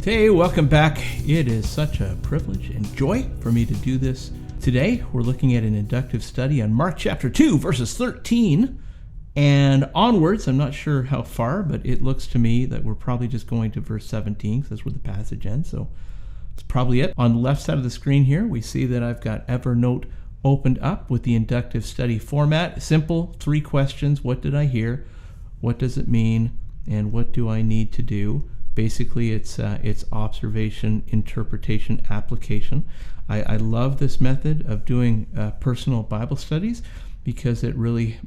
Hey, welcome back. It is such a privilege and joy for me to do this today. We're looking at an inductive study on Mark chapter 2, verses 13 and onwards. I'm not sure how far, but it looks to me that we're probably just going to verse 17, because that's where the passage ends. So that's probably it. On the left side of the screen here, we see that I've got Evernote opened up with the inductive study format. Simple, 3 questions. What did I hear? What does it mean? And what do I need to do? Basically, it's observation, interpretation, application. I love this method of doing personal Bible studies because it really,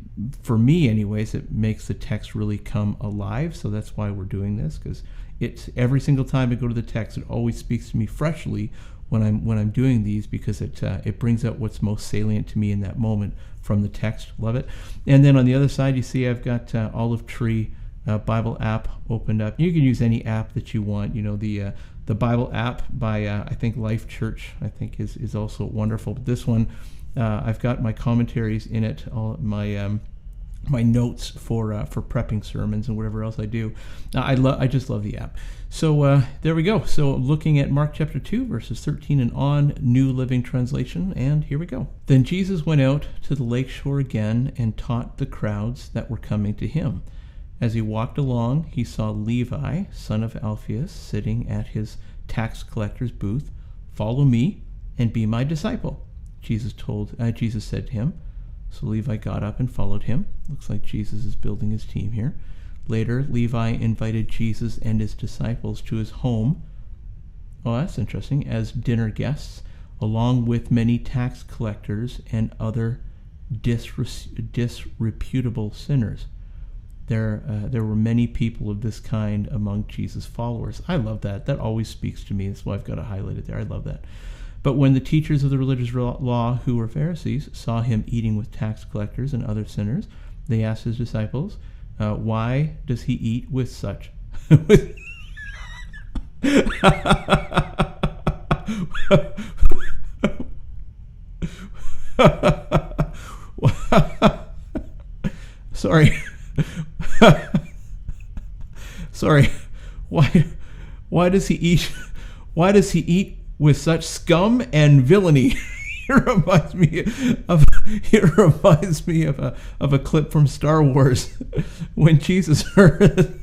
for me anyways, it makes the text really come alive. So that's why we're doing this, because it's every single time I go to the text, it always speaks to me freshly when I'm doing these, because it brings out what's most salient to me in that moment from the text. Love it. And then on the other side, you see I've got Olive Tree Bible app opened up. You can use any app that you want. You know, the Bible app by I think Life Church, I think is also wonderful. But this one, I've got my commentaries in it, all my my notes for prepping sermons and whatever else I do. I just love the app. So there we go. So looking at Mark chapter 2, verses 13 and on, New Living Translation, and here we go. Then Jesus went out to the lake shore again and taught the crowds that were coming to him. As he walked along, he saw Levi, son of Alphaeus, sitting at his tax collector's booth. "Follow me and be my disciple," Jesus said to him. So Levi got up and followed him. Looks like Jesus is building his team here. Later, Levi invited Jesus and his disciples to his home. Oh, that's interesting. As dinner guests, along with many tax collectors and other disreputable sinners. There were many people of this kind among Jesus' followers. I love that. That always speaks to me. That's why I've got it highlighted there. I love that. But when the teachers of the religious law, who were Pharisees, saw him eating with tax collectors and other sinners, they asked his disciples, "Why does he eat with such?" Sorry. Sorry. Why does he eat? Why does he eat with such scum and villainy? It reminds me of a clip from Star Wars when Jesus heard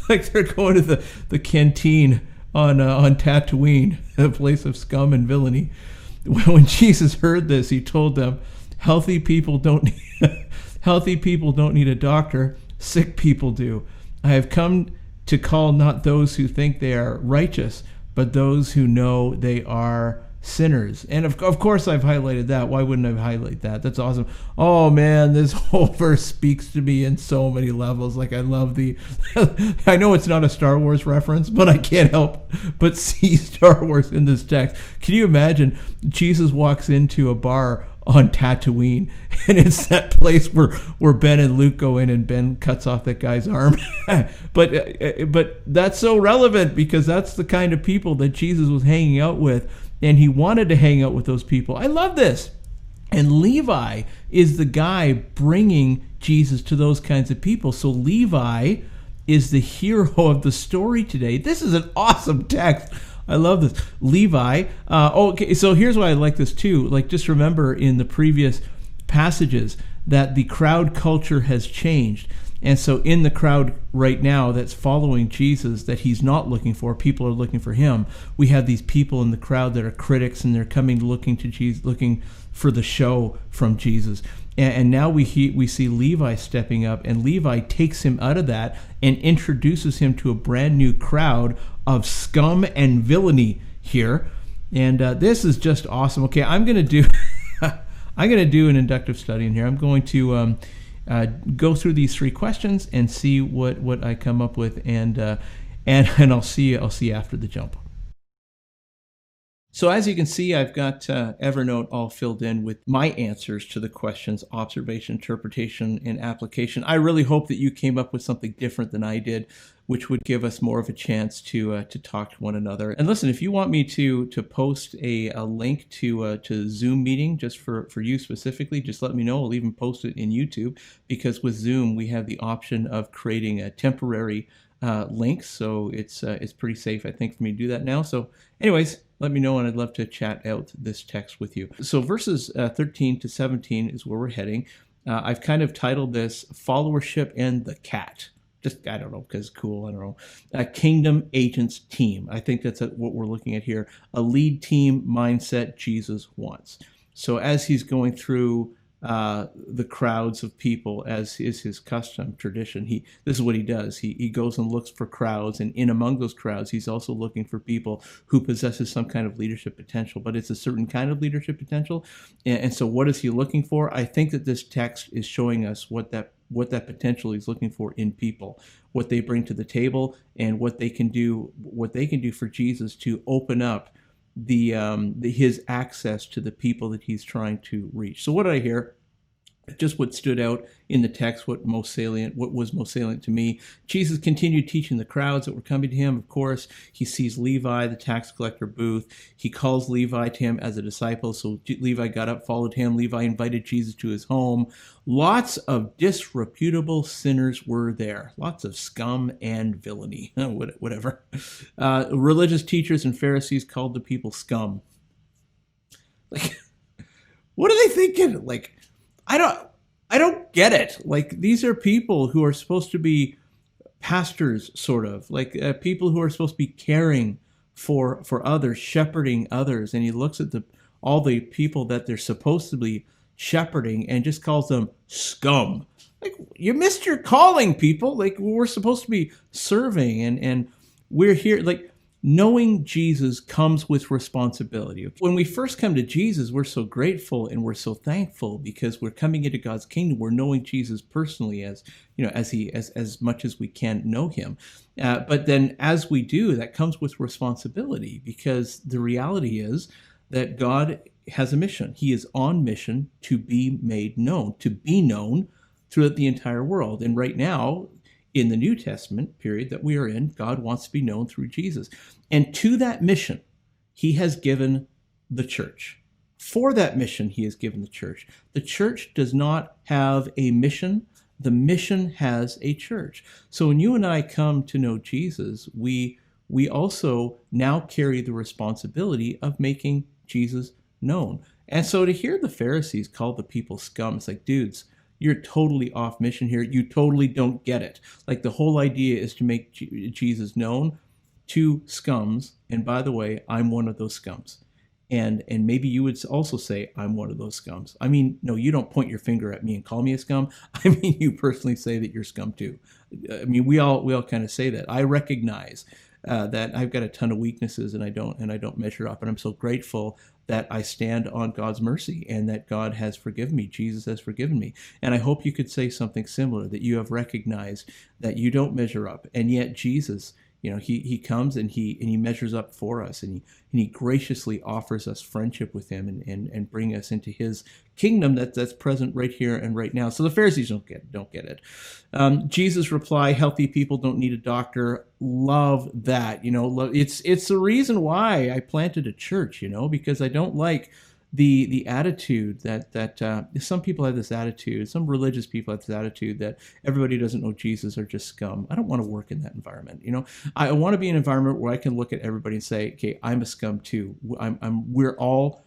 like they're going to the canteen on Tatooine, a place of scum and villainy. When Jesus heard this, he told them, healthy people don't need a doctor, sick people do. I have come to call not those who think they are righteous, but those who know they are sinners. And of course I've highlighted that. Why wouldn't I highlight that? That's awesome. Oh man, this whole verse speaks to me in so many levels. Like I love I know it's not a Star Wars reference, but I can't help but see Star Wars in this text. Can you imagine Jesus walks into a bar on Tatooine, and it's that place where Ben and Luke go in and Ben cuts off that guy's arm. but that's so relevant because that's the kind of people that Jesus was hanging out with, and he wanted to hang out with those people. I love this. And Levi is the guy bringing Jesus to those kinds of people. So Levi is the hero of the story today. This is an awesome text. I love this. Levi. Okay, so here's why I like this too. Like, just remember in the previous passages that the crowd culture has changed. And so in the crowd right now that's following Jesus that he's not looking for, people are looking for him. We have these people in the crowd that are critics, and they're coming looking to Jesus, looking for the show from Jesus. And now we see Levi stepping up, and Levi takes him out of that and introduces him to a brand new crowd of scum and villainy here. And this is just awesome. Okay, I'm going to do an inductive study in here. I'm going to go through these 3 questions and see what I come up with, and I'll see you after the jump. So as you can see, I've got Evernote all filled in with my answers to the questions: observation, interpretation, and application. I really hope that you came up with something different than I did, which would give us more of a chance to talk to one another. And listen, if you want me to post a link to Zoom meeting just for you specifically, just let me know. I'll even post it in YouTube, because with Zoom we have the option of creating a temporary links, so it's pretty safe, I think, for me to do that now. So anyways, let me know, and I'd love to chat out this text with you. So verses 13 to 17 is where we're heading. I've kind of titled this Followership and the Cat. Just, I don't know, because it's cool, I don't know. A Kingdom Agents Team. I think that's what we're looking at here. A lead team mindset Jesus wants. So as he's going through the crowds of people, as is his custom, tradition, this is what he does. He goes and looks for crowds, and in among those crowds, he's also looking for people who possesses some kind of leadership potential, but it's a certain kind of leadership potential. And so what is he looking for? I think that this text is showing us what that potential he's looking for in people, what they bring to the table, and what they can do for Jesus to open up his access to the people that he's trying to reach. So what did I hear? Just what stood out in the text, what was most salient to me. Jesus continued teaching the crowds that were coming to him. Of course, he sees Levi, the tax collector, booth. He calls Levi to him as a disciple. So Levi got up, followed him. Levi invited Jesus to his home. Lots of disreputable sinners were there. Lots of scum and villainy. Whatever. Religious teachers and Pharisees called the people scum. Like, what are they thinking? Like, I don't get it. Like, these are people who are supposed to be pastors, sort of, like people who are supposed to be caring for others, shepherding others. And he looks at all the people that they're supposed to be shepherding and just calls them scum. Like, you missed your calling, people. Like, we're supposed to be serving, and we're here. Like, knowing Jesus comes with responsibility. When we first come to Jesus, we're so grateful and we're so thankful because we're coming into God's kingdom. We're knowing Jesus personally, as much as we can know him. But then as we do, that comes with responsibility, because the reality is that God has a mission. He is on mission to be made known, to be known throughout the entire world. And right now, in the New Testament period that we are in, God wants to be known through Jesus. And to that mission, he has given the church. For that mission, he has given the church. The church does not have a mission. The mission has a church. So when you and I come to know Jesus, we also now carry the responsibility of making Jesus known. And so to hear the Pharisees call the people scum, it's like, dudes, you're totally off mission here. You totally don't get it. Like, the whole idea is to make Jesus known to scums. And by the way, I'm one of those scums. And maybe you would also say, I'm one of those scums. I mean, no, you don't point your finger at me and call me a scum. I mean, you personally say that you're scum too. I mean, we all kind of say that. I recognize that I've got a ton of weaknesses, and I don't measure up. And I'm so grateful that I stand on God's mercy and that God has forgiven me. Jesus has forgiven me. And I hope you could say something similar, that you have recognized that you don't measure up. And yet Jesus, he comes and he measures up for us, and he graciously offers us friendship with him and bring us into his kingdom that's present right here and right now. So the Pharisees don't get it. Jesus' reply, healthy people don't need a doctor. Love that. It's the reason why I planted a church, because I don't like the attitude that some people have this attitude, some religious people have this attitude that everybody who doesn't know Jesus are just scum. I don't want to work in that environment. I want to be in an environment where I can look at everybody and say, okay, I'm a scum too. We're all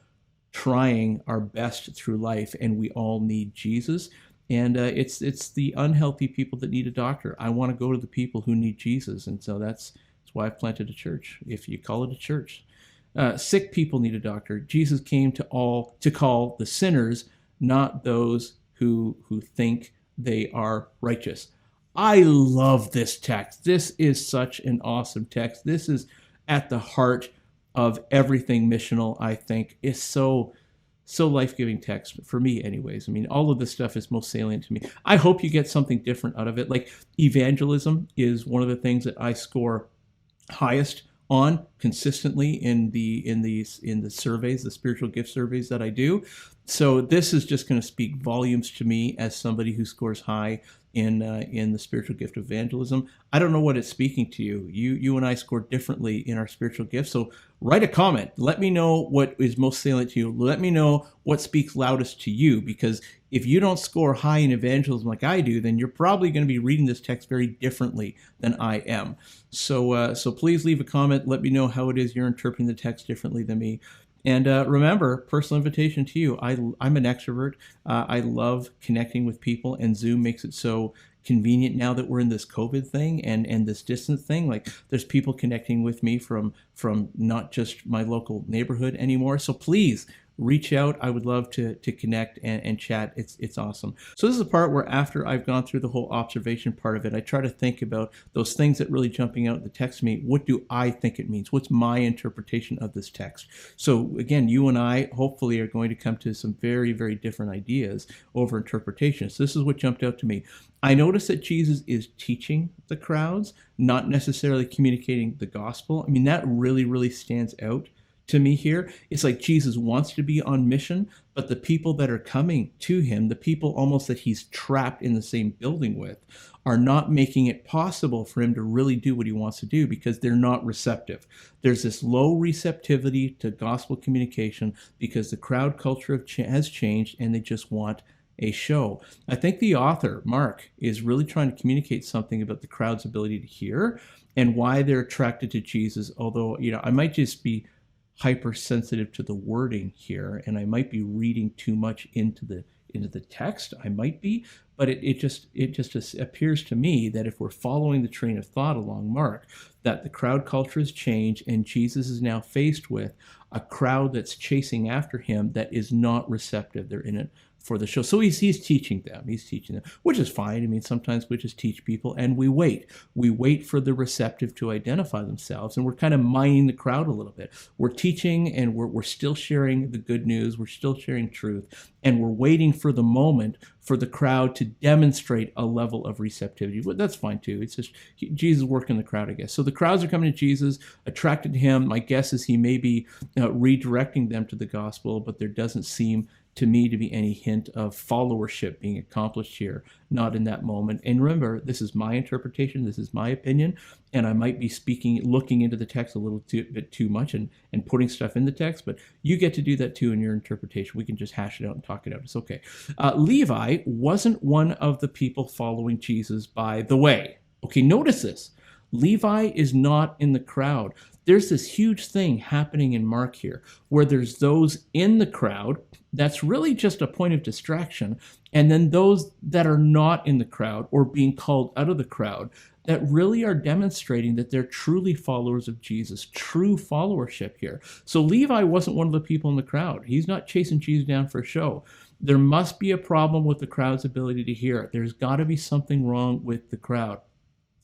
trying our best through life, and we all need Jesus. And it's the unhealthy people that need a doctor. I want to go to the people who need Jesus, and so that's why I've planted a church, if you call it a church. Sick people need a doctor. Jesus came to call the sinners, not those who think they are righteous. I love this text. This is such an awesome text. This is at the heart of everything missional, I think. It's so life-giving text, for me anyways. I mean, all of this stuff is most salient to me. I hope you get something different out of it. Like, evangelism is one of the things that I score highest on consistently in the surveys, the spiritual gift surveys that I do. So this is just going to speak volumes to me as somebody who scores high in the spiritual gift of evangelism. I don't know what it's speaking to you. You and I score differently in our spiritual gifts. So write a comment. Let me know what is most salient to you. Let me know what speaks loudest to you, because if you don't score high in evangelism like I do, then you're probably going to be reading this text very differently than I am. So please leave a comment. Let me know how it is you're interpreting the text differently than me. And remember, personal invitation to you. I'm an extrovert. I love connecting with people, and Zoom makes it so convenient now that we're in this COVID thing and this distance thing. Like, there's people connecting with me from not just my local neighborhood anymore. So please reach out. I would love to connect and chat. It's awesome. So this is the part where, after I've gone through the whole observation part of it, I try to think about those things that really jumping out in the text to me. What do I think it means? What's my interpretation of this text? So again, you and I hopefully are going to come to some very, very different ideas over interpretation. So this is what jumped out to me. I noticed that Jesus is teaching the crowds, not necessarily communicating the gospel. I mean, that really, really stands out to me here. It's like Jesus wants to be on mission, but the people that are coming to him, the people almost that he's trapped in the same building with, are not making it possible for him to really do what he wants to do, because they're not receptive. There's this low receptivity to gospel communication because the crowd culture has changed, and they just want a show. I think the author, Mark, is really trying to communicate something about the crowd's ability to hear and why they're attracted to Jesus. Although, I might just be hypersensitive to the wording here, and I might be reading too much into the text. I might be, but it just appears to me that if we're following the train of thought along Mark, that the crowd culture has changed, and Jesus is now faced with a crowd that's chasing after him that is not receptive. They're in it for the show. So he's teaching them. He's teaching them, which is fine. I mean, sometimes we just teach people and we wait. We wait for the receptive to identify themselves, and we're kind of mining the crowd a little bit. We're teaching, and we're still sharing the good news. We're still sharing truth, and we're waiting for the moment for the crowd to demonstrate a level of receptivity. But that's fine too. It's just Jesus working the crowd, I guess. So the crowds are coming to Jesus, attracted to him. My guess is he may be redirecting them to the gospel, but there doesn't seem to me to be any hint of followership being accomplished here, not in that moment. And remember, this is my interpretation, this is my opinion, and I might be looking into the text a little bit too much and putting stuff in the text, but you get to do that too in your interpretation. We can just hash it out and talk it out. It's okay. Levi wasn't one of the people following Jesus, by the way. Okay, notice this. Levi is not in the crowd. There's this huge thing happening in Mark here, where there's those in the crowd that's really just a point of distraction, and then those that are not in the crowd or being called out of the crowd that really are demonstrating that they're truly followers of Jesus, true followership here. So Levi wasn't one of the people in the crowd. He's not chasing Jesus down for a show. There must be a problem with the crowd's ability to hear. There's got to be something wrong with the crowd.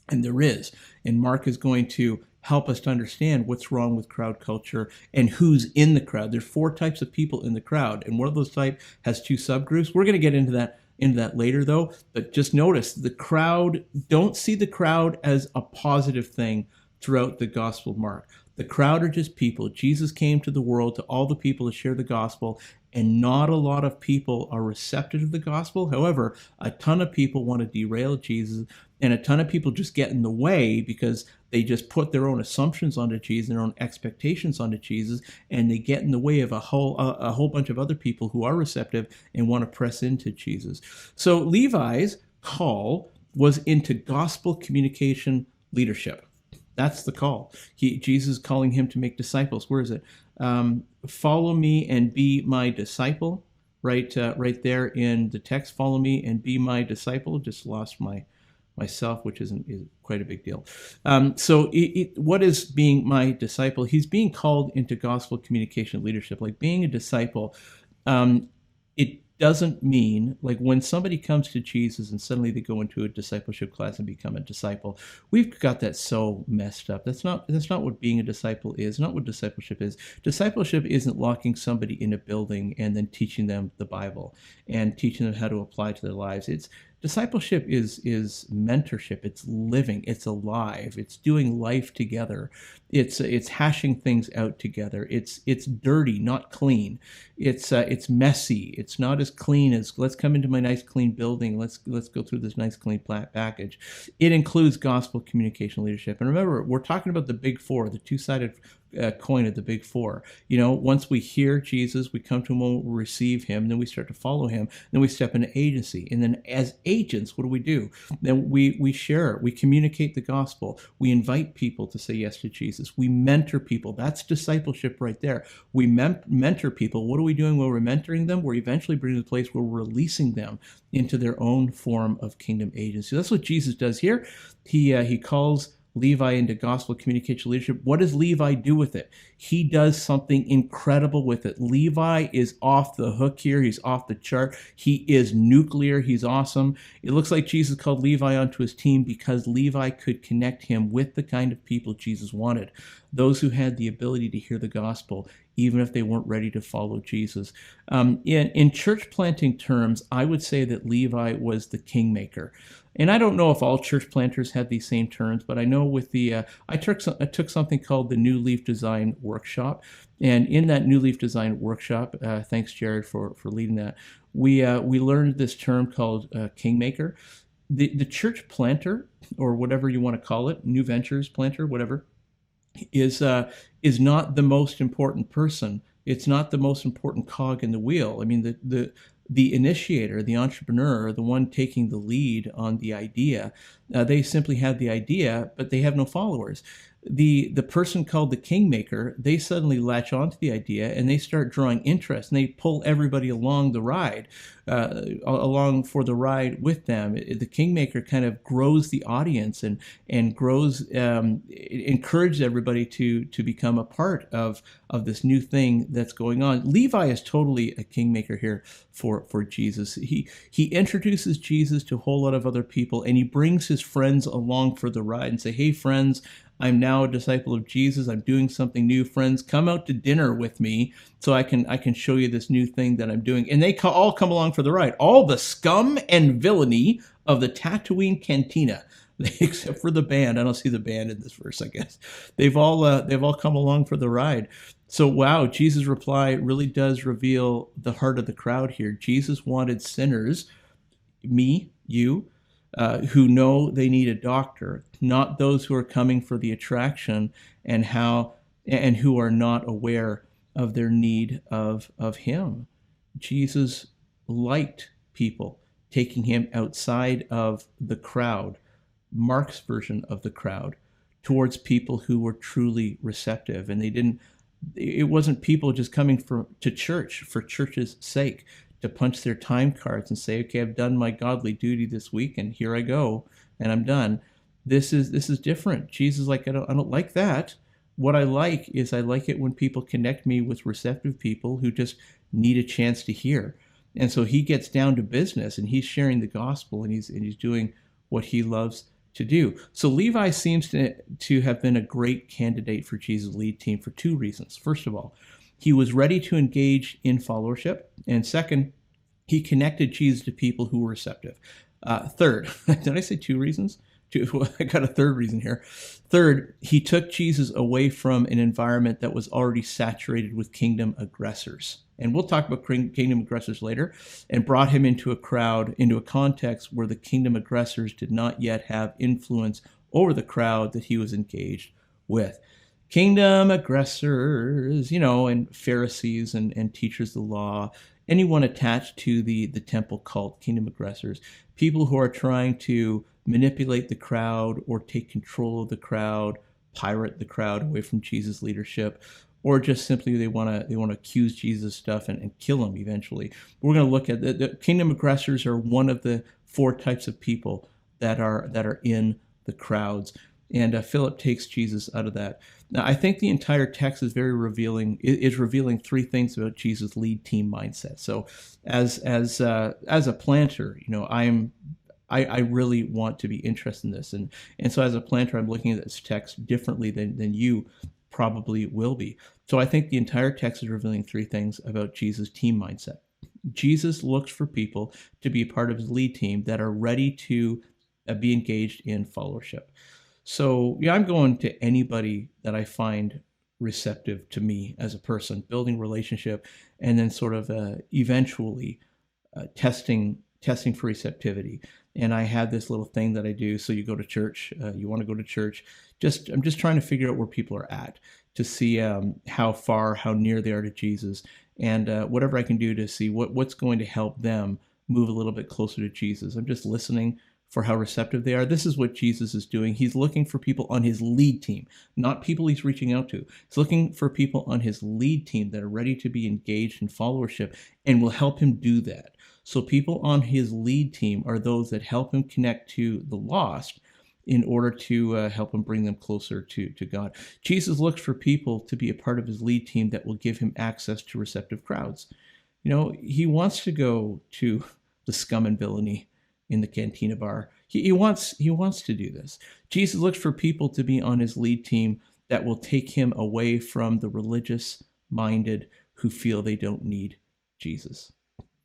And there is. And Mark is going to help us to understand what's wrong with crowd culture and who's in the crowd. There's 4 types of people in the crowd, and one of those types has 2 subgroups. We're going to get into that later, though. But just notice, the crowd, don't see the crowd as a positive thing throughout the Gospel of Mark. The crowd are just people. Jesus came to the world, to all the people, to share the gospel, and not a lot of people are receptive to the gospel. However, a ton of people want to derail Jesus, and a ton of people just get in the way because they just put their own assumptions onto Jesus, their own expectations onto Jesus, and they get in the way of a whole bunch of other people who are receptive and want to press into Jesus. So Levi's call was into gospel communication leadership. That's the call. Jesus calling him to make disciples. Where is it? Follow me and be my disciple. Right there in the text. Follow me and be my disciple. Just lost myself, which is quite a big deal. So what is being my disciple? He's being called into gospel communication leadership. Like, being a disciple, it doesn't mean, like, when somebody comes to Jesus and suddenly they go into a discipleship class and become a disciple. We've got that so messed up. That's not what being a disciple is, not what discipleship is. Discipleship isn't locking somebody in a building and then teaching them the Bible and teaching them how to apply to their lives. Discipleship is mentorship. It's living. It's alive. It's doing life together. It's hashing things out together. It's dirty, not clean. It's messy. It's not as clean as let's come into my nice clean building. Let's go through this nice clean package. It includes gospel communication leadership. And remember, we're talking about the big four, the two-sided coin of the big four. Once we hear Jesus, we come to him, we receive him, then we start to follow him, then we step into agency. And then as agents, what do? Then we share, we communicate the gospel, we invite people to say yes to Jesus, we mentor people. That's discipleship right there. We mentor people. What are we doing while we're mentoring them? We're eventually bringing to the place where we're releasing them into their own form of kingdom agency. That's what Jesus does here. He calls Levi into gospel communication leadership. What does Levi do with it? He does something incredible with it. Levi is off the hook here. He's off the chart. He is nuclear. He's awesome. It looks like Jesus called Levi onto his team because Levi could connect him with the kind of people Jesus wanted. Those who had the ability to hear the gospel, even if they weren't ready to follow Jesus. In church planting terms, I would say that Levi was the kingmaker. And I don't know if all church planters had these same terms, but I know with the I took something called the New Leaf Design Workshop, and in that New Leaf Design Workshop, thanks Jared for leading that, we learned this term called kingmaker. The church planter, or whatever you want to call it, New Ventures planter, whatever, is not the most important person. It's not the most important cog in the wheel. I mean, the initiator, the entrepreneur, the one taking the lead on the idea, they simply have the idea, but they have no followers. The person called the kingmaker, they suddenly latch onto the idea and they start drawing interest and they pull everybody along the ride, along for the ride with them. The kingmaker kind of grows the audience and grows, encourages everybody to become a part of this new thing that's going on. Levi is totally a kingmaker here for Jesus. He introduces Jesus to a whole lot of other people, and he brings his friends along for the ride and say, hey friends, I'm now a disciple of Jesus. I'm doing something new. Friends, come out to dinner with me so I can show you this new thing that I'm doing. And they all come along for the ride. All the scum and villainy of the Tatooine Cantina, except for the band. I don't see the band in this verse, I guess. They've all come along for the ride. So wow, Jesus' reply really does reveal the heart of the crowd here. Jesus wanted sinners, me, you, who know they need a doctor, not those who are coming for the attraction and who are not aware of their need of him. Jesus liked people, taking him outside of the crowd, Mark's version of the crowd, towards people who were truly receptive. And it wasn't people just coming to church for church's sake, to punch their time cards and say, okay, I've done my godly duty this week and here I go and I'm done. This is different. Jesus is like, I don't like that. What I like it when people connect me with receptive people who just need a chance to hear. And so he gets down to business and he's sharing the gospel and he's doing what he loves to do. So Levi seems to have been a great candidate for Jesus' lead team for two reasons. First of all, he was ready to engage in followership. And second, he connected Jesus to people who were receptive. Third, did I say two reasons? I got a third reason here. Third, he took Jesus away from an environment that was already saturated with kingdom aggressors. And we'll talk about kingdom aggressors later, and brought him into a context where the kingdom aggressors did not yet have influence over the crowd that he was engaged with. Kingdom aggressors, and Pharisees and teachers of the law, anyone attached to the temple cult, kingdom aggressors, people who are trying to manipulate the crowd or take control of the crowd, pirate the crowd away from Jesus' leadership, or just simply they want to accuse Jesus of stuff and kill him eventually. We're going to look at the kingdom aggressors are one of the four types of people that are in the crowds. And Philip takes Jesus out of that. Now, I think the entire text is very revealing. Is revealing three things about Jesus' lead team mindset. So, as a planter, I really want to be interested in this, and so as a planter, I'm looking at this text differently than you probably will be. So I think the entire text is revealing three things about Jesus' team mindset. Jesus looks for people to be part of his lead team that are ready to be engaged in fellowship. So, yeah, I'm going to anybody that I find receptive to me as a person, building relationship, and then sort of eventually testing for receptivity. And I had this little thing that I do. So you go to church, you want to go to church. I'm just trying to figure out where people are at to see how near they are to Jesus, and whatever I can do to see what's going to help them move a little bit closer to Jesus. I'm just listening for how receptive they are. This is what Jesus is doing. He's looking for people on his lead team, not people he's reaching out to. He's looking for people on his lead team that are ready to be engaged in followership and will help him do that. So people on his lead team are those that help him connect to the lost in order to help him bring them closer to God. Jesus looks for people to be a part of his lead team that will give him access to receptive crowds. He wants to go to the Scum and Villainy in the Cantina bar. He wants to do this. Jesus looks for people to be on his lead team that will take him away from the religious-minded who feel they don't need Jesus.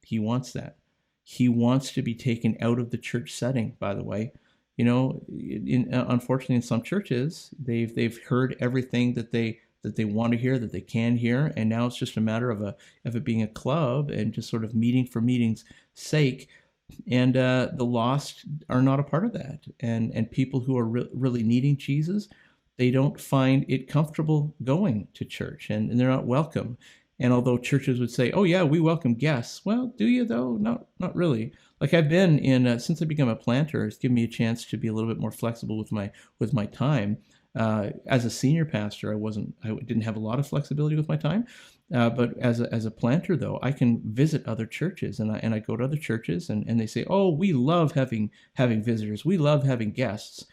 He wants that. He wants to be taken out of the church setting, by the way. Unfortunately, in some churches, they've heard everything that they want to hear, that they can hear, and now it's just a matter of it being a club and just sort of meeting for meeting's sake. And the lost are not a part of that. And people who are really needing Jesus, they don't find it comfortable going to church, and they're not welcome. And although churches would say, "Oh yeah, we welcome guests," well, do you though? Not really. Like I've been in since I became a planter, it's given me a chance to be a little bit more flexible with my time. As a senior pastor, I didn't have a lot of flexibility with my time. But as a planter, though, I can visit other churches, and I go to other churches, and they say, "Oh, we love having visitors. We love having guests."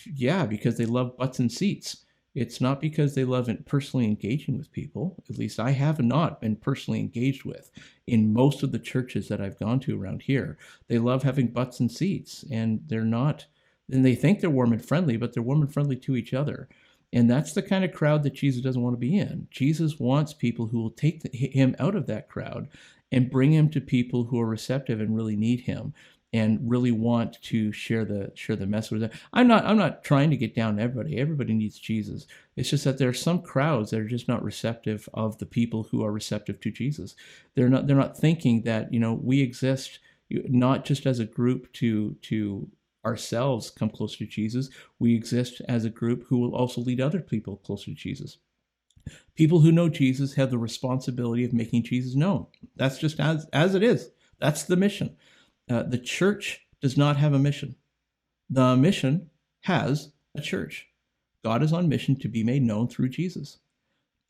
Yeah, because they love butts and seats. It's not because they love personally engaging with people. At least I have not been personally engaged with in most of the churches that I've gone to around here. They love having butts and seats, and they're not. And they think they're warm and friendly, but they're warm and friendly to each other. And that's the kind of crowd that Jesus doesn't want to be in. Jesus wants people who will take him out of that crowd and bring him to people who are receptive and really need him and really want to share the message with them. I'm not trying to get down everybody. Everybody needs Jesus. It's just that there are some crowds that are just not receptive of the people who are receptive to Jesus. They're not thinking that we exist not just as a group to ourselves come closer to Jesus. We exist as a group who will also lead other people closer to Jesus. People who know Jesus have the responsibility of making Jesus known. That's just as it is. That's the mission. The church does not have a mission. The mission has a church. God is on mission to be made known through Jesus.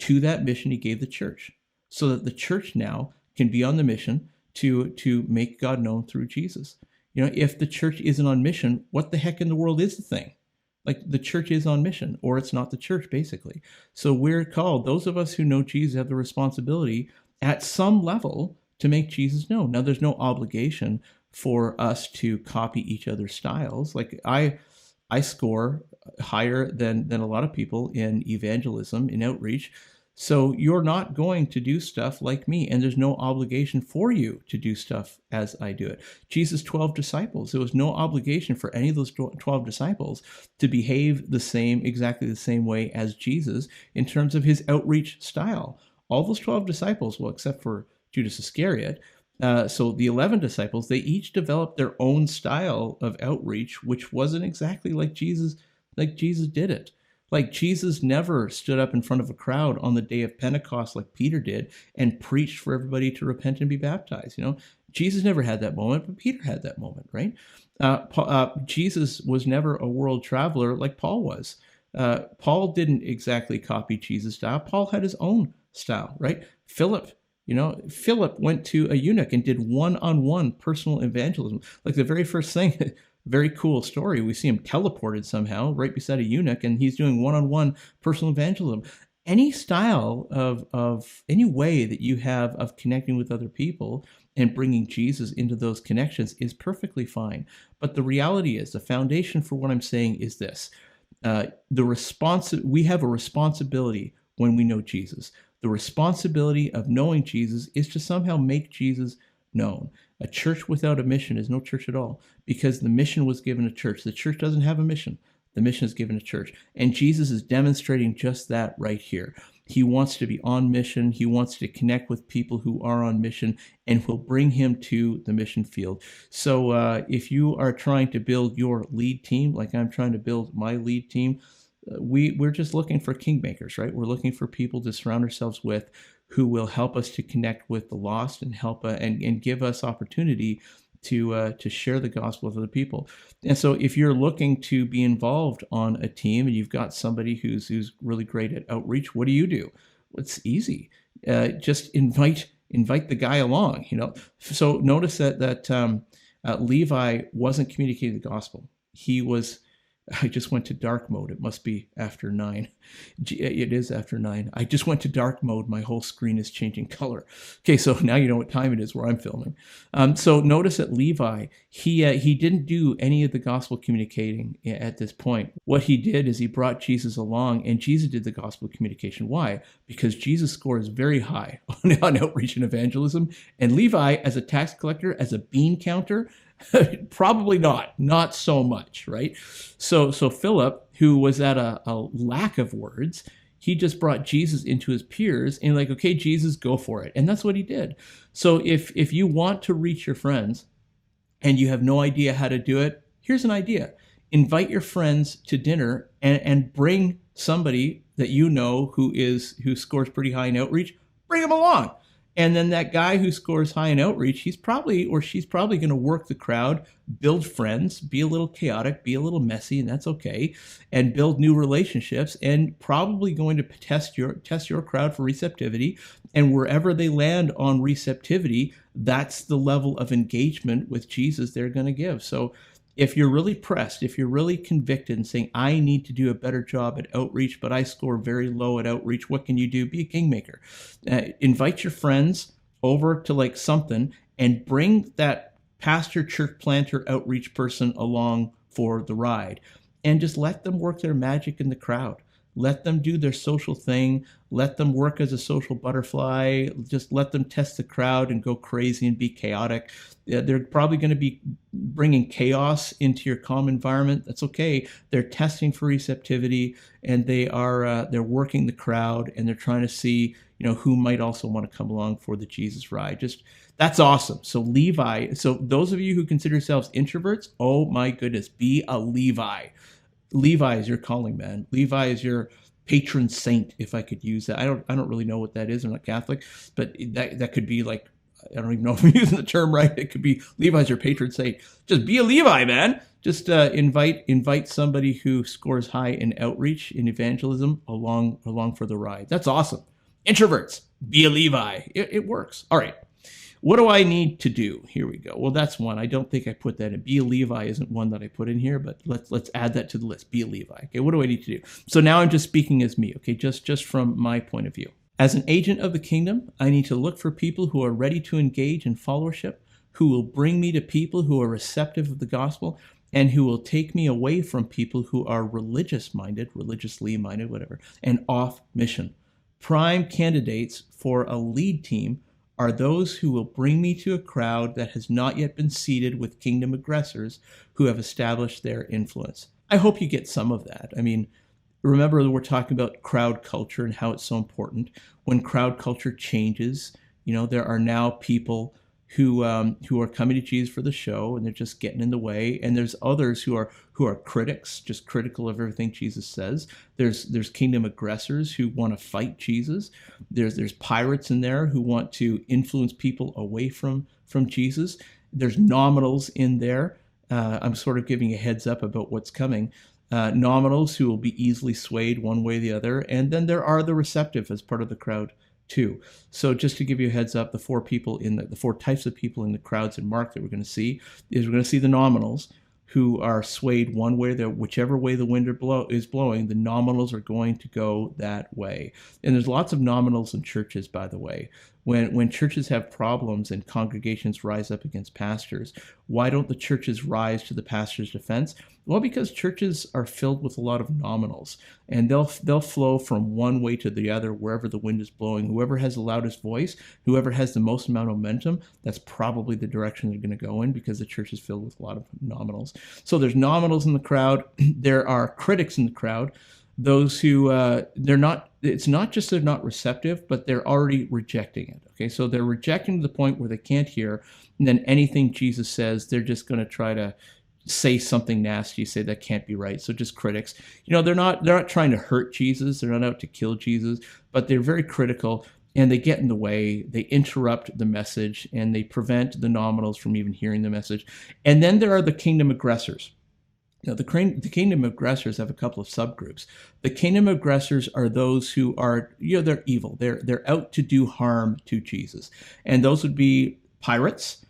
To that mission, he gave the church, so that the church now can be on the mission to make God known through Jesus. If the church isn't on mission, what the heck in the world is the thing? Like, the church is on mission, or it's not the church, basically. So we're called, those of us who know Jesus have the responsibility at some level to make Jesus known. Now, there's no obligation for us to copy each other's styles. Like I score higher than a lot of people in evangelism, in outreach. So you're not going to do stuff like me, and there's no obligation for you to do stuff as I do it. Jesus' 12 disciples, there was no obligation for any of those 12 disciples to behave exactly the same way as Jesus in terms of his outreach style. All those 12 disciples, well, except for Judas Iscariot, so the 11 disciples, they each developed their own style of outreach, which wasn't exactly like Jesus did it. Like, Jesus never stood up in front of a crowd on the day of Pentecost like Peter did and preached for everybody to repent and be baptized. Jesus never had that moment, but Peter had that moment, right? Jesus was never a world traveler like Paul was. Paul didn't exactly copy Jesus' style. Paul had his own style, right? Philip went to a eunuch and did one-on-one personal evangelism. Like, the very first thing, very cool story, we see him teleported somehow right beside a eunuch, and he's doing one-on-one personal evangelism. Any style of any way that you have of connecting with other people and bringing Jesus into those connections is perfectly fine. But the reality is, the foundation for what I'm saying is this. We have a responsibility when we know Jesus. The responsibility of knowing Jesus is to somehow make Jesus known. A church without a mission is no church at all, because the mission was given to church. The church doesn't have a mission. The mission is given to church. And Jesus is demonstrating just that right here. He wants to be on mission. He wants to connect with people who are on mission and will bring him to the mission field. So if you are trying to build your lead team, like I'm trying to build my lead team, we're just looking for kingmakers, right? We're looking for people to surround ourselves with who will help us to connect with the lost and help and give us opportunity to share the gospel with other people. And so if you're looking to be involved on a team and you've got somebody who's really great at outreach, what do? It's easy. Just invite the guy along, So notice that Levi wasn't communicating the gospel. I just went to dark mode. It must be after 9. It is after 9. I just went to dark mode. My whole screen is changing color. Okay, so now you know what time it is where I'm filming. So notice that Levi, he didn't do any of the gospel communicating at this point. What he did is he brought Jesus along, and Jesus did the gospel communication. Why? Because Jesus scores very high on outreach and evangelism, and Levi, as a tax collector, as a bean counter, probably not so much, right? So Philip, who was at a lack of words, he just brought Jesus into his peers and like, okay, Jesus, go for it. And that's what he did. So if you want to reach your friends and you have no idea how to do it, here's an idea. Invite your friends to dinner and bring somebody that you know who scores pretty high in outreach, bring them along. And then that guy who scores high in outreach, she's probably going to work the crowd, build friends, be a little chaotic, be a little messy, and that's okay, and build new relationships, and probably going to test your crowd for receptivity. And wherever they land on receptivity, that's the level of engagement with Jesus they're going to give. So if you're really pressed, if you're really convicted and saying, I need to do a better job at outreach, but I score very low at outreach, what can you do? Be a kingmaker. Invite your friends over to like something and bring that pastor, church planter, outreach person along for the ride. And just let them work their magic in the crowd. Let them do their social thing. Let them work as a social butterfly. Just let them test the crowd and go crazy and be chaotic. They're probably going to be bringing chaos into your calm environment. That's okay. They're testing for receptivity, and they're working the crowd, and they're trying to see who might also want to come along for the Jesus ride. That's awesome. So Levi. So those of you who consider yourselves introverts, oh my goodness, be a Levi. Levi is your calling, man. Levi is your patron saint, if I could use that. I don't really know what that is. I'm not Catholic, but that could be like, I don't even know if I'm using the term right. It could be Levi's your patron saint. Just be a Levi, man. Just invite somebody who scores high in outreach, in evangelism, along for the ride. That's awesome. Introverts, be a Levi. It works. All right. What do I need to do? Here we go. Well, that's one. I don't think I put that in. Be a Levi isn't one that I put in here, but let's add that to the list. Be a Levi. Okay, what do I need to do? So now I'm just speaking as me, okay, just from my point of view. As an agent of the kingdom, I need to look for people who are ready to engage in followership, who will bring me to people who are receptive of the gospel, and who will take me away from people who are religiously minded, whatever, and off mission. Prime candidates for a lead team are those who will bring me to a crowd that has not yet been seated with kingdom aggressors who have established their influence. I hope you get some of that. I mean, remember that we're talking about crowd culture and how it's so important. When crowd culture changes, there are now people who are coming to Jesus for the show, and they're just getting in the way. And there's others who are critics, just critical of everything Jesus says. There's kingdom aggressors who want to fight Jesus. There's pirates in there who want to influence people away from Jesus. There's nominals in there. I'm sort of giving a heads up about what's coming. Nominals who will be easily swayed one way or the other. And then there are the receptive as part of the crowd too. So just to give you a heads up, the four types of people in the crowds in Mark that we're going to see is we're going to see the nominals who are swayed one way, whichever way the wind is blowing, the nominals are going to go that way. And there's lots of nominals in churches, by the way. When churches have problems and congregations rise up against pastors, why don't the churches rise to the pastor's defense? Well, because churches are filled with a lot of nominals, and they'll flow from one way to the other wherever the wind is blowing. Whoever has the loudest voice, whoever has the most amount of momentum, that's probably the direction they're going to go in, because the church is filled with a lot of nominals. So there's nominals in the crowd. There are critics in the crowd. Those who they're not, it's not just they're not receptive, but they're already rejecting it. Okay, so they're rejecting to the point where they can't hear, and then anything Jesus says, they're just going to try to say something nasty, say that can't be right. So just critics. They're not trying to hurt Jesus, they're not out to kill Jesus, but they're very critical, and they get in the way, they interrupt the message, and they prevent the nominals from even hearing the message. And then there are the kingdom aggressors. Now, the kingdom aggressors have a couple of subgroups. The kingdom aggressors are those who are, they're evil. They're out to do harm to Jesus. And those would be pirates.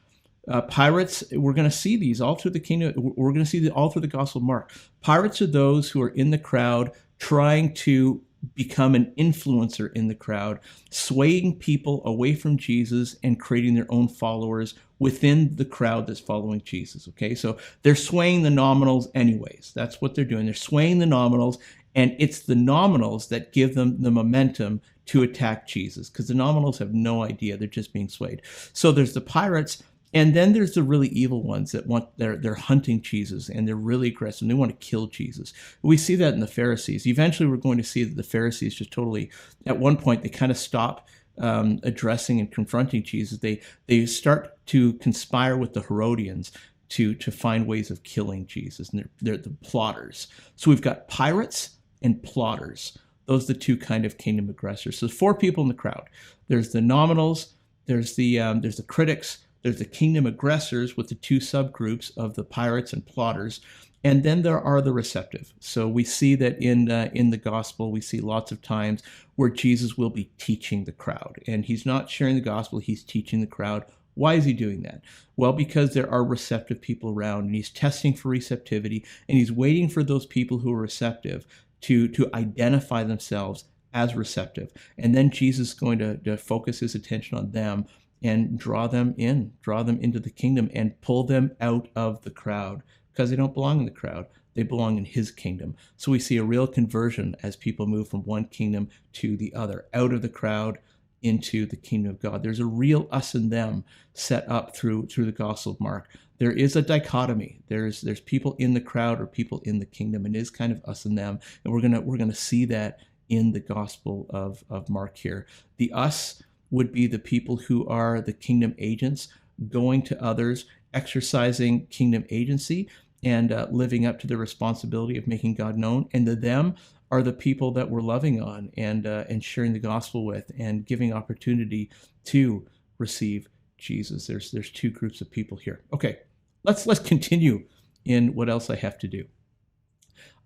Pirates, we're going to see these all through the kingdom. We're going to see all through the Gospel of Mark. Pirates are those who are in the crowd trying to become an influencer in the crowd, swaying people away from Jesus and creating their own followers within the crowd that's following Jesus. Okay, so they're swaying the nominals anyways. That's what they're doing. They're swaying the nominals, and it's the nominals that give them the momentum to attack Jesus, because the nominals have no idea. They're just being swayed. So there's the pirates. And then there's the really evil ones that they're hunting Jesus, and they're really aggressive, and they want to kill Jesus. We see that in the Pharisees. Eventually, we're going to see that the Pharisees just totally, at one point, they kind of stop addressing and confronting Jesus. They start to conspire with the Herodians to find ways of killing Jesus, and they're the plotters. So we've got pirates and plotters. Those are the two kind of kingdom aggressors. So there's four people in the crowd. There's the nominals, there's the critics, there's the kingdom aggressors with the two subgroups of the pirates and plotters, and then there are the receptive. So we see that in the gospel, we see lots of times where Jesus will be teaching the crowd, and he's not sharing the gospel, he's teaching the crowd. Why is he doing that? Well, because there are receptive people around, and he's testing for receptivity, and he's waiting for those people who are receptive to identify themselves as receptive. And then Jesus is going to focus his attention on them and draw them into the kingdom, and pull them out of the crowd, because they don't belong in the crowd. They belong in his kingdom. So we see a real conversion as people move from one kingdom to the other, out of the crowd into the kingdom of God. There's a real us and them set up through the Gospel of Mark. There is a dichotomy. There's people in the crowd or people in the kingdom, and it is kind of us and them. And we're gonna see that in the Gospel of Mark here. The us would be the people who are the kingdom agents, going to others, exercising kingdom agency, and living up to the responsibility of making God known. And the them are the people that we're loving on and sharing the gospel with, and giving opportunity to receive Jesus. There's two groups of people here. Okay, let's continue in what else I have to do.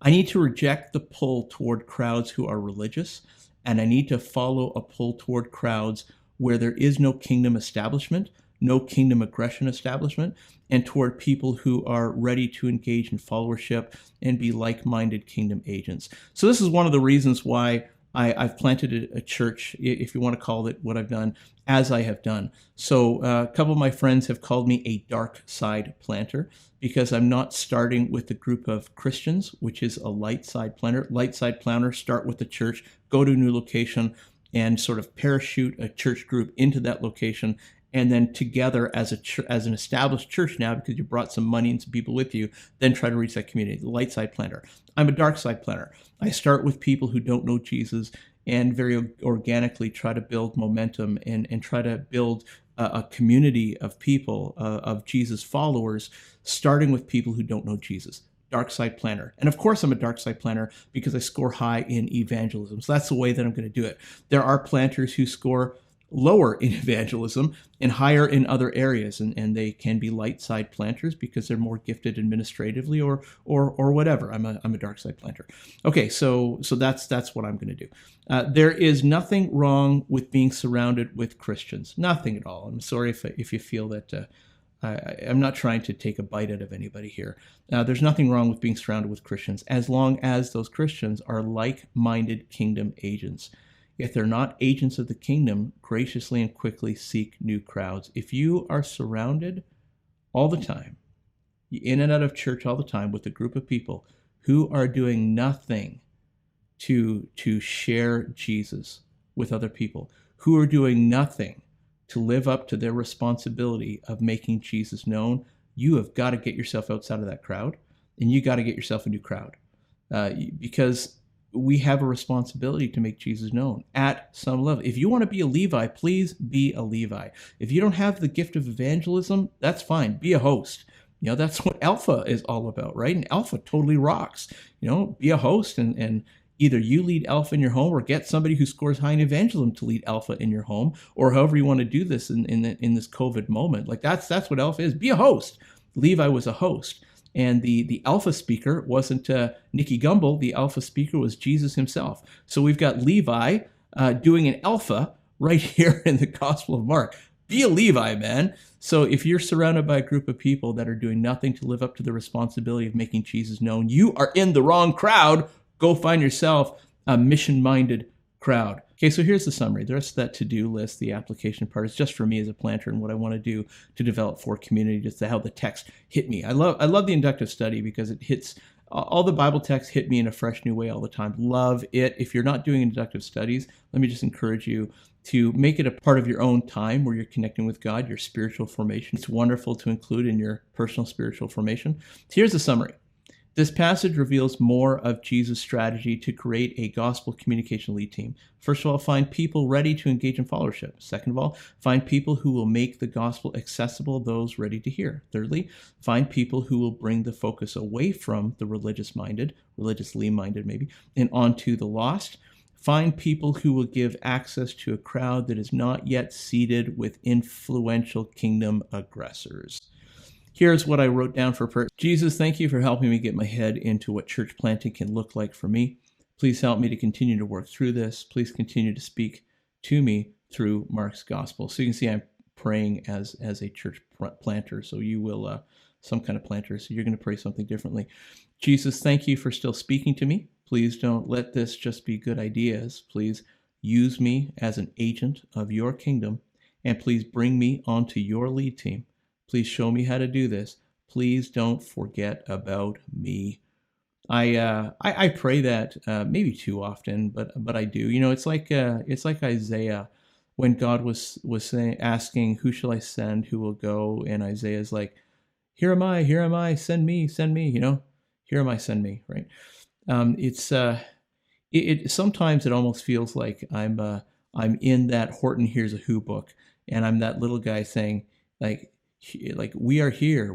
I need to reject the pull toward crowds who are religious, and I need to follow a pull toward crowds where there is no kingdom establishment, no kingdom aggression establishment, and toward people who are ready to engage in followership and be like-minded kingdom agents. So this is one of the reasons why I've planted a church, if you want to call it what I've done, as I have done. So a couple of my friends have called me a dark side planter, because I'm not starting with a group of Christians, which is a light side planter. Light side planters start with the church, go to a new location, and sort of parachute a church group into that location, and then together as an established church now, because you brought some money and some people with you, then try to reach that community. The light side planter. I'm a dark side planter. I start with people who don't know Jesus, and very organically try to build momentum and try to build a community of people, of Jesus followers, starting with people who don't know Jesus. Dark side planner. And of course I'm a dark side planner because I score high in evangelism. So that's the way that I'm going to do it. There are planters who score lower in evangelism and higher in other areas, and they can be light side planters because they're more gifted administratively or whatever. I'm a dark side planter. Okay, so that's what I'm going to do. There is nothing wrong with being surrounded with Christians. Nothing at all. I'm sorry if you feel that I'm not trying to take a bite out of anybody here. There's nothing wrong with being surrounded with Christians as long as those Christians are like-minded kingdom agents. If they're not agents of the kingdom, graciously and quickly seek new crowds. If you are surrounded all the time, in and out of church all the time with a group of people who are doing nothing to share Jesus with other people, who are doing nothing to live up to their responsibility of making Jesus known, you have got to get yourself outside of that crowd, and you got to get yourself a new crowd, because we have a responsibility to make Jesus known at some level. If you want to be a Levi, please be a Levi. If you don't have the gift of evangelism, that's fine. Be a host. That's what Alpha is all about, right? And Alpha totally rocks. Be a host, and either you lead Alpha in your home, or get somebody who scores high in evangelism to lead Alpha in your home, or however you want to do this in this COVID moment. Like that's what Alpha is. Be a host. Levi was a host. And the Alpha speaker wasn't Nicky Gumbel. The Alpha speaker was Jesus himself. So we've got Levi doing an Alpha right here in the Gospel of Mark. Be a Levi, man. So if you're surrounded by a group of people that are doing nothing to live up to the responsibility of making Jesus known, you are in the wrong crowd. Go find yourself a mission-minded crowd. Okay, so here's the summary. The rest of that to-do list, the application part, is just for me as a planter and what I want to do to develop for community, just how the text hit me. I love the inductive study because it hits, all the Bible texts hit me in a fresh new way all the time. Love it. If you're not doing inductive studies, let me just encourage you to make it a part of your own time where you're connecting with God, your spiritual formation. It's wonderful to include in your personal spiritual formation. So here's the summary. This passage reveals more of Jesus' strategy to create a gospel communication lead team. First of all, find people ready to engage in followership. Second of all, find people who will make the gospel accessible to those ready to hear. Thirdly, find people who will bring the focus away from the religiously minded maybe, and onto the lost. Find people who will give access to a crowd that is not yet seated with influential kingdom aggressors. Here's what I wrote down for prayer. Jesus, thank you for helping me get my head into what church planting can look like for me. Please help me to continue to work through this. Please continue to speak to me through Mark's gospel. So you can see I'm praying as a church planter. So you will, some kind of planter. So you're going to pray something differently. Jesus, thank you for still speaking to me. Please don't let this just be good ideas. Please use me as an agent of your kingdom, and please bring me onto your lead team. Please show me how to do this. Please don't forget about me. I pray that maybe too often, but I do. It's like Isaiah when God was asking, "Who shall I send? Who will go?" And Isaiah's like, "Here am I. Send me. Here am I. Send me." Right? It sometimes it almost feels like I'm in that Horton Hears a Who book, and I'm that little guy saying like we are here,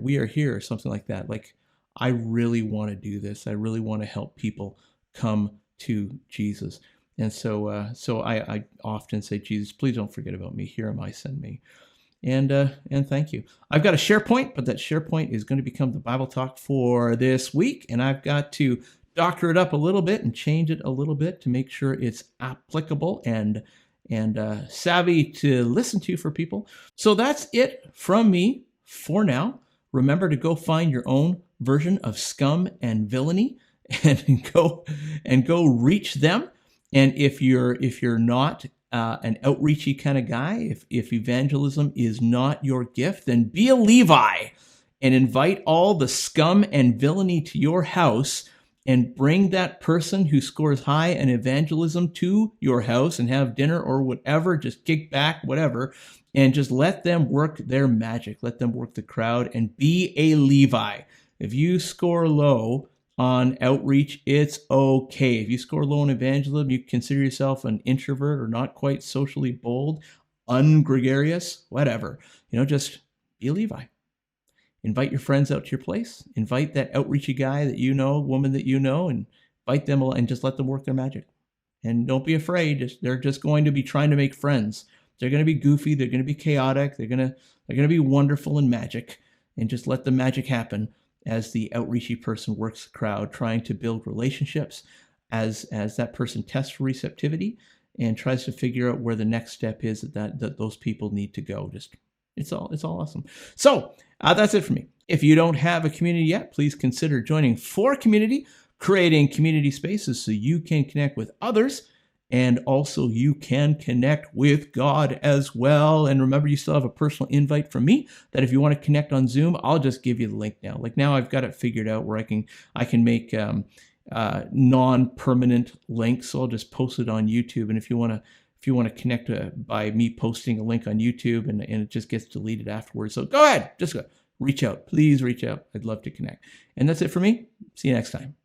or something like that. Like, I really want to do this. I really want to help people come to Jesus. And so I often say, Jesus, please don't forget about me. Here am I, send me. And thank you. I've got a SharePoint, but that SharePoint is going to become the Bible talk for this week. And I've got to doctor it up a little bit and change it a little bit to make sure it's applicable and savvy to listen to for people. So that's it from me for now. Remember to go find your own version of Scum and Villainy and go reach them. And if you're not an outreachy kind of guy, if evangelism is not your gift, then be a Levi and invite all the scum and villainy to your house, and bring that person who scores high in evangelism to your house and have dinner or whatever, just kick back, whatever, and just let them work their magic. Let them work the crowd and be a Levi. If you score low on outreach, it's okay. If you score low on evangelism, you consider yourself an introvert or not quite socially bold, ungregarious, whatever. Just be a Levi. Invite your friends out to your place. Invite that outreachy guy that you know, woman that you know, and invite them and just let them work their magic. And don't be afraid. They're just going to be trying to make friends. They're going to be goofy. They're going to be chaotic. They're going to be wonderful and magic. And just let the magic happen as the outreachy person works the crowd, trying to build relationships as that person tests for receptivity and tries to figure out where the next step is that those people need to go. It's all awesome. So that's it for me. If you don't have a community yet, please consider joining For Community, creating community spaces so you can connect with others And also you can connect with God as well. And remember, you still have a personal invite from me that if you want to connect on Zoom, I'll just give you the link now. Like now I've got it figured out where I can make non-permanent links. So I'll just post it on YouTube. And if you want to connect by me posting a link on YouTube and it just gets deleted afterwards. So go ahead, just go reach out. Please reach out. I'd love to connect. And that's it for me. See you next time.